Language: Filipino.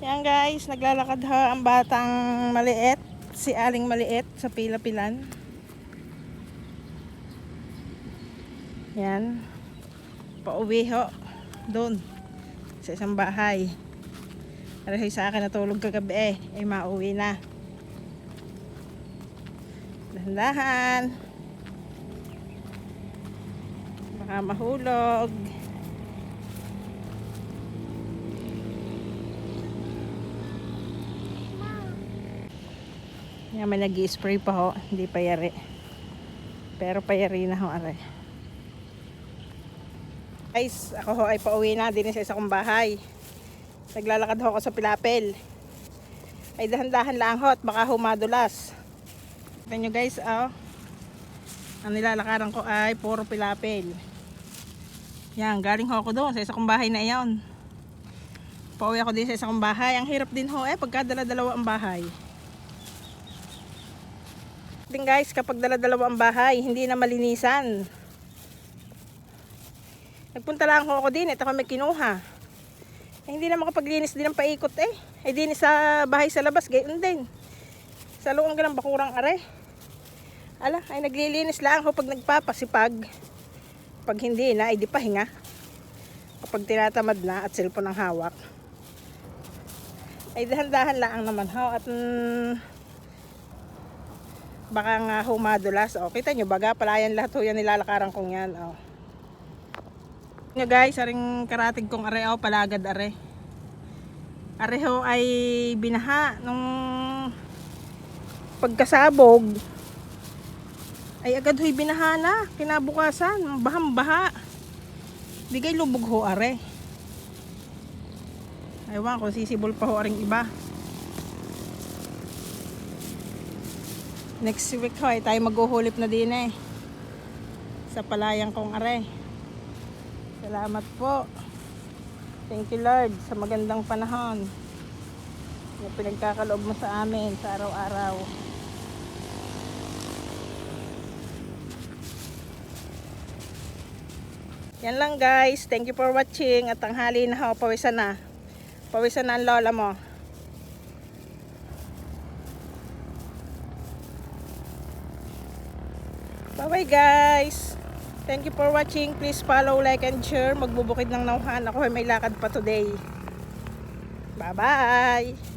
Yan guys, naglalakad ho ang batang maliit, si Aling Maliit sa pila-pilan. Yan. Pauwi ho doon sa isang bahay. Dahil sa akin natulog kagabi ay mauwi na. Dahan-dahan. Baka mahulog. Yan, may nag-i-spray pa ho, hindi pa yari. Pero payari na ho, are. Guys, ako ho ay pauwi na din sa isa kong bahay. Naglalakad ho ako sa Pilapil. Ay dahan-dahan lang ho at baka humadulas. Tignan nyo guys, oh. Ang nilalakaran ko ay puro Pilapil. Yan, galing ho ako doon sa isa kong bahay na iyon. Pauwi ako din sa isa kong bahay. Ang hirap din ho pagka dala-dalawa ang bahay. Din guys, kapag dala-dalawa ang bahay, hindi na malinisan. Nagpunta lang ako din, ito kami kinuha. Hindi na makapaglinis din ang paikot Ay din sa bahay sa labas, gayon din. Sa loob ng bakurang are. Ala, ay naglilinis lang ako pag nagpapasipag. Pag hindi na, ay di pahinga. Kapag tinatamad na at cellphone ang hawak. Ay dahan-dahan lang naman ho at baka nga humadulas. Kita nyo baga, palayan lahat ho yan nilalakaran kong yan. Nga guys, aring karatig kong are, palagad are. Are ho ay binaha nung pagkasabog. Ay agad ho'y binaha na. Kinabukasan, bahang-baha. Bigay lubog ho are. Aywan kung sisibol pa ho aring iba. Next week ho ay tayo maghuhulip na din sa palayang kong are. Salamat po. Thank you Lord sa magandang panahon na pinagkakaloob mo sa amin sa araw-araw. Yan lang guys. Thank you for watching. At tanghali na ho, pawisan na. Pawisan na ang lola mo. Bye-bye guys. Thank you for watching. Please follow, like, and share. Magbubukid ng nauhan. Ako ay may lakad pa today. Bye-bye.